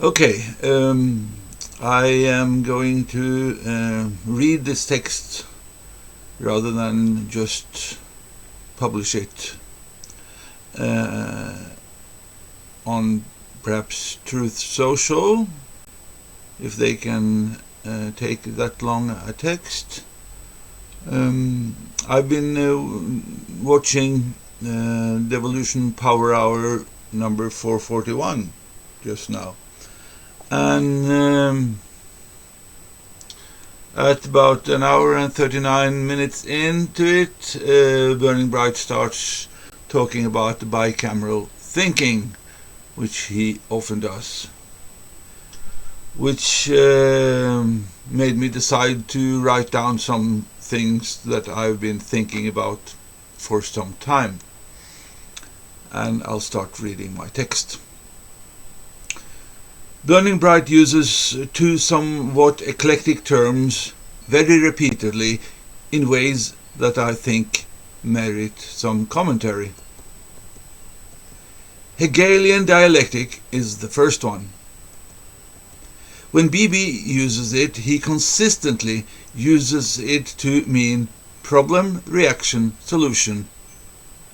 Okay, I am going to read this text rather than just publish it on perhaps Truth Social, if they can take that long a text. I've been watching Devolution Power Hour number 441 just now, and at about an hour and 39 minutes into it, Burning Bright starts talking about bicameral thinking, which he often does, which made me decide to write down some things that I've been thinking about for some time. And I'll start reading my text. Burning Bright uses two somewhat eclectic terms very repeatedly in ways that I think merit some commentary. Hegelian dialectic is the first one. When BB uses it, he consistently uses it to mean problem, reaction, solution,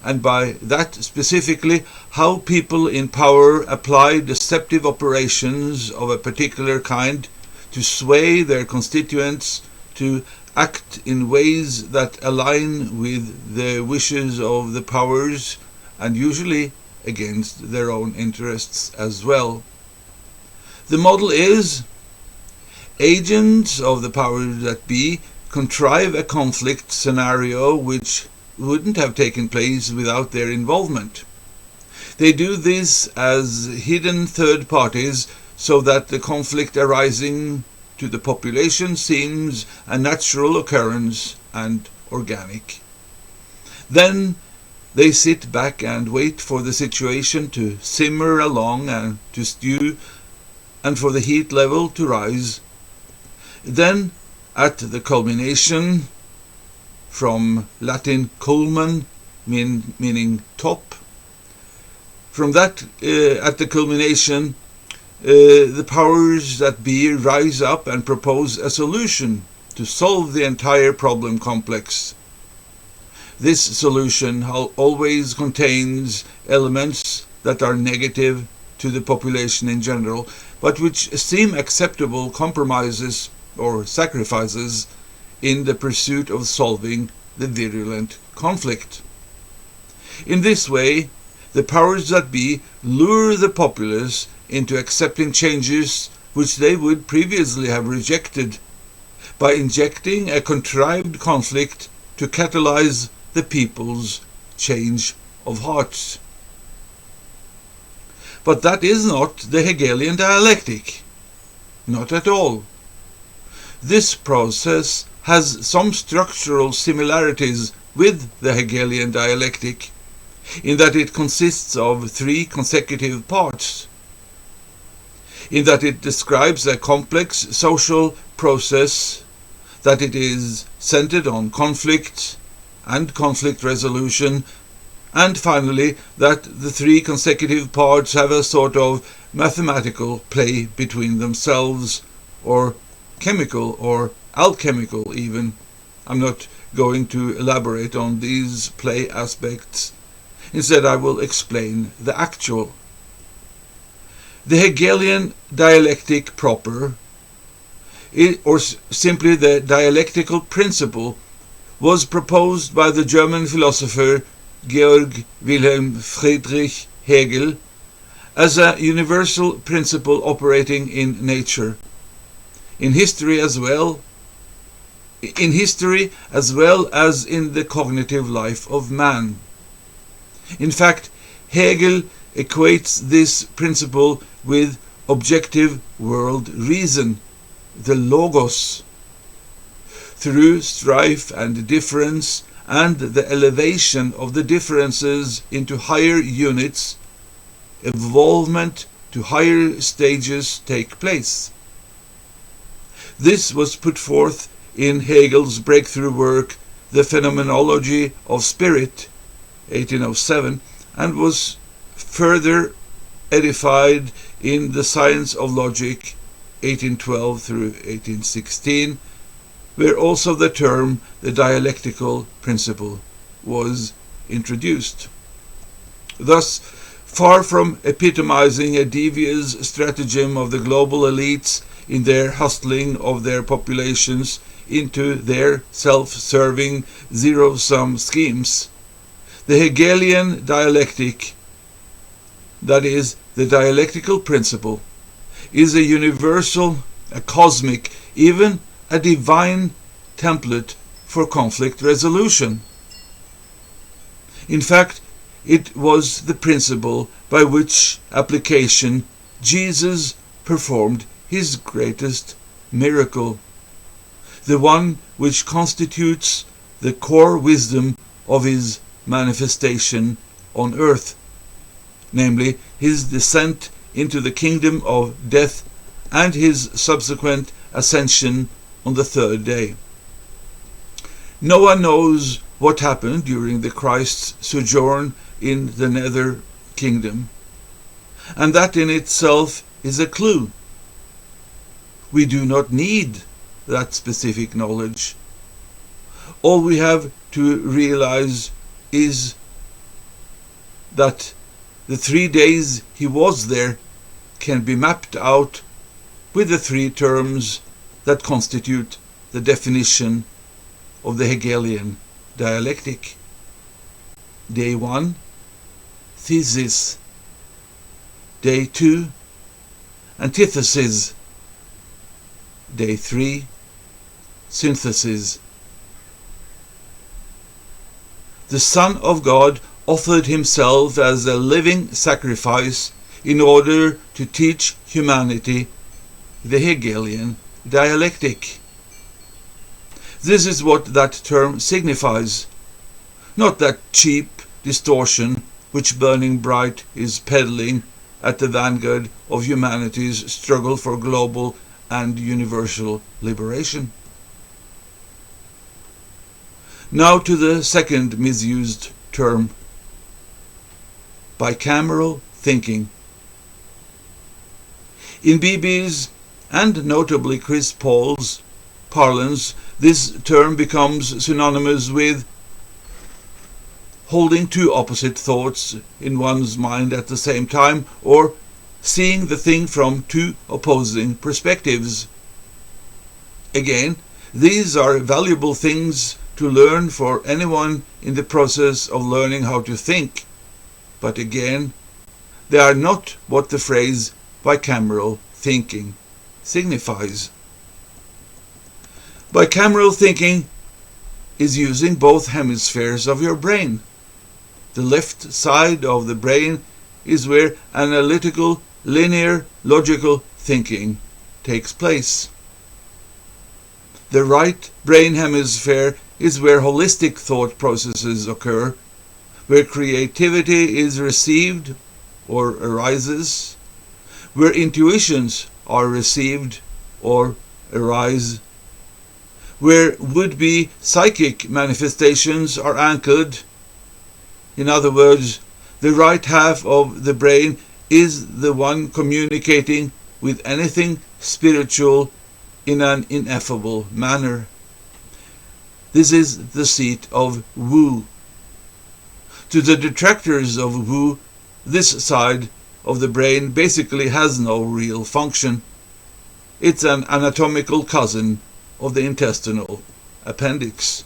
and by that specifically how people in power apply deceptive operations of a particular kind to sway their constituents to act in ways that align with the wishes of the powers, and usually against their own interests as well. The model is: agents of the powers that be contrive a conflict scenario which wouldn't have taken place without their involvement. They do this as hidden third parties so that the conflict arising to the population seems a natural occurrence and organic. Then they sit back and wait for the situation to simmer along and to stew, and for the heat level to rise. Then, at the culmination, from Latin culmen, meaning top, from that, at the culmination, the powers that be rise up and propose a solution to solve the entire problem complex. This solution always contains elements that are negative to the population in general, but which seem acceptable compromises or sacrifices in the pursuit of solving the virulent conflict. In this way, the powers that be lure the populace into accepting changes which they would previously have rejected, by injecting a contrived conflict to catalyze the people's change of hearts. But that is not the Hegelian dialectic. Not at all. This process has some structural similarities with the Hegelian dialectic, in that it consists of three consecutive parts, in that it describes a complex social process, that it is centered on conflict and conflict resolution, and finally that the three consecutive parts have a sort of mathematical play between themselves, or chemical or alchemical even. I'm not going to elaborate on these play aspects. Instead, I will explain the actual. The Hegelian dialectic proper, or simply the dialectical principle, was proposed by the German philosopher Georg Wilhelm Friedrich Hegel as a universal principle operating in nature, in history as well as in the cognitive life of man. In fact, Hegel equates this principle with objective world reason, the logos. Through strife and difference and the elevation of the differences into higher units, evolvement to higher stages take place. This was put forth in Hegel's breakthrough work, The Phenomenology of Spirit, 1807, and was further edified in the Science of Logic 1812 through 1816, where also the term the dialectical principle was introduced. Thus, far from epitomizing a devious stratagem of the global elites in their hustling of their populations into their self-serving zero-sum schemes, the Hegelian dialectic, that is, the dialectical principle, is a universal, a cosmic, even a divine template for conflict resolution. In fact, it was the principle by which application Jesus performed his greatest miracle, the one which constitutes the core wisdom of his manifestation on earth, namely his descent into the kingdom of death and his subsequent ascension on the third day. No one knows what happened during the Christ's sojourn in the nether kingdom, and that in itself is a clue. We do not need that specific knowledge. All we have to realize is that the 3 days he was there can be mapped out with the 3 terms that constitute the definition of the Hegelian dialectic. Day 1, thesis. Day 2, antithesis. Day 3, synthesis. The Son of God offered himself as a living sacrifice in order to teach humanity the Hegelian dialectic. This is what that term signifies, not that cheap distortion which Burning Bright is peddling at the vanguard of humanity's struggle for global and universal liberation. Now to the second misused term, bicameral thinking. In BB's, and notably Chris Paul's, parlance, this term becomes synonymous with holding 2 opposite thoughts in one's mind at the same time, or seeing the thing from 2 opposing perspectives. Again, these are valuable things to learn for anyone in the process of learning how to think, but again, they are not what the phrase bicameral thinking signifies. Bicameral thinking is using both hemispheres of your brain. The left side of the brain is where analytical, linear, logical thinking takes place. The right brain hemisphere is where holistic thought processes occur, where creativity is received or arises, where intuitions are received or arise, where would-be psychic manifestations are anchored. In other words, the right half of the brain is the one communicating with anything spiritual in an ineffable manner. This is the seat of Wu. To the detractors of Wu, this side of the brain basically has no real function. It's an anatomical cousin of the intestinal appendix.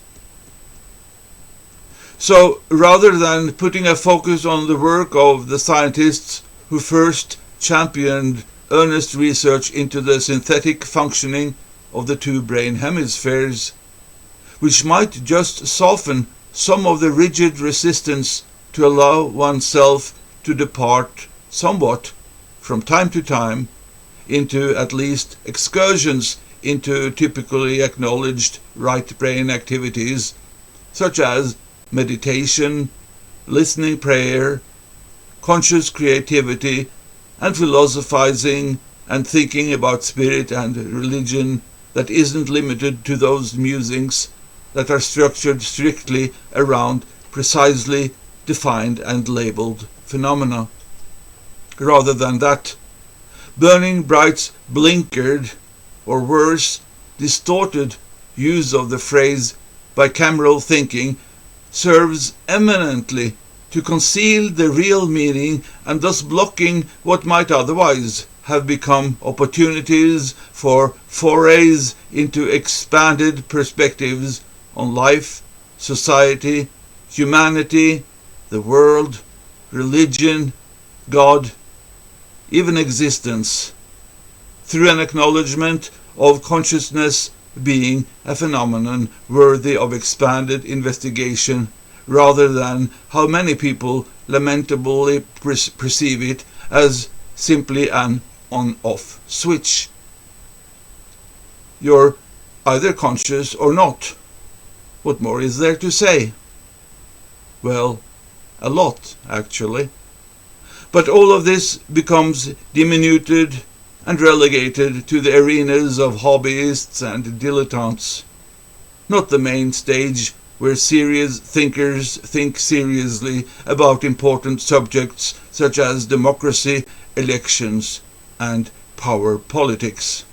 So, rather than putting a focus on the work of the scientists who first championed earnest research into the synthetic functioning of the 2 brain hemispheres, which might just soften some of the rigid resistance to allow oneself to depart somewhat from time to time into at least excursions into typically acknowledged right brain activities such as meditation, listening prayer, conscious creativity, and philosophizing and thinking about spirit and religion that isn't limited to those musings that are structured strictly around precisely defined and labeled phenomena. Rather than that, Burning Bright's blinkered, or worse, distorted use of the phrase bicameral thinking serves eminently to conceal the real meaning and thus blocking what might otherwise have become opportunities for forays into expanded perspectives on life, society, humanity, the world, religion, God, even existence, through an acknowledgement of consciousness being a phenomenon worthy of expanded investigation, rather than how many people lamentably perceive it as simply an on-off switch. You're either conscious or not. What more is there to say? Well, a lot, actually. But all of this becomes diminuted and relegated to the arenas of hobbyists and dilettantes, not the main stage where serious thinkers think seriously about important subjects such as democracy, elections, and power politics.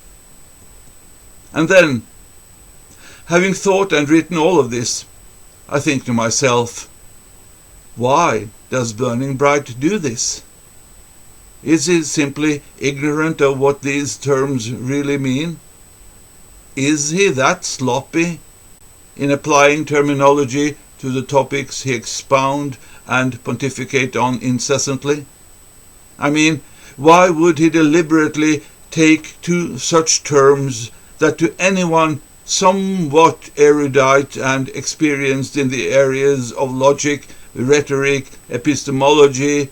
And then, having thought and written all of this, I think to myself, why does Burning Bright do this? Is he simply ignorant of what these terms really mean? Is he that sloppy in applying terminology to the topics he expound and pontificate on incessantly? I mean, why would he deliberately take to such terms that to anyone somewhat erudite and experienced in the areas of logic, rhetoric, epistemology,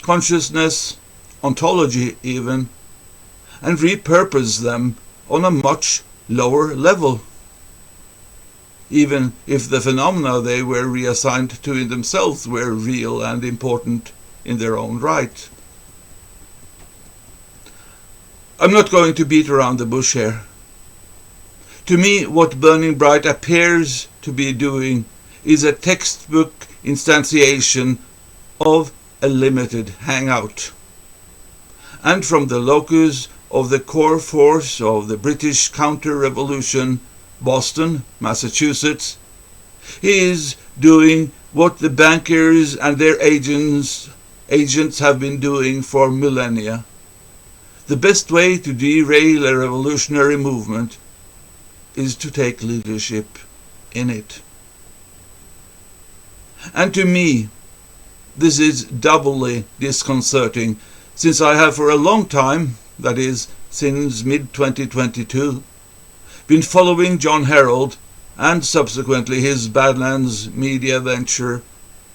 consciousness, ontology even, and repurpose them on a much lower level, even if the phenomena they were reassigned to in themselves were real and important in their own right? I'm not going to beat around the bush here. To me, what Burning Bright appears to be doing is a textbook instantiation of a limited hangout. And from the locus of the core force of the British counter-revolution, Boston, Massachusetts, he is doing what the bankers and their agents have been doing for millennia. The best way to derail a revolutionary movement is to take leadership in it. And to me, this is doubly disconcerting, since I have for a long time, that is, since mid-2022, been following John Harold and subsequently his Badlands Media venture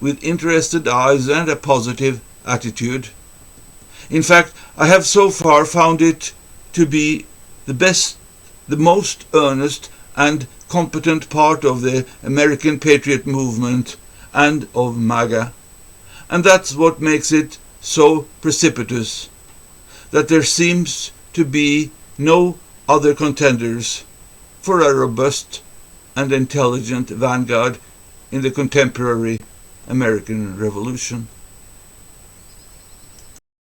with interested eyes and a positive attitude. In fact, I have so far found it to be the most earnest and competent part of the American Patriot movement and of MAGA. And that's what makes it so precipitous, that there seems to be no other contenders for a robust and intelligent vanguard in the contemporary American Revolution.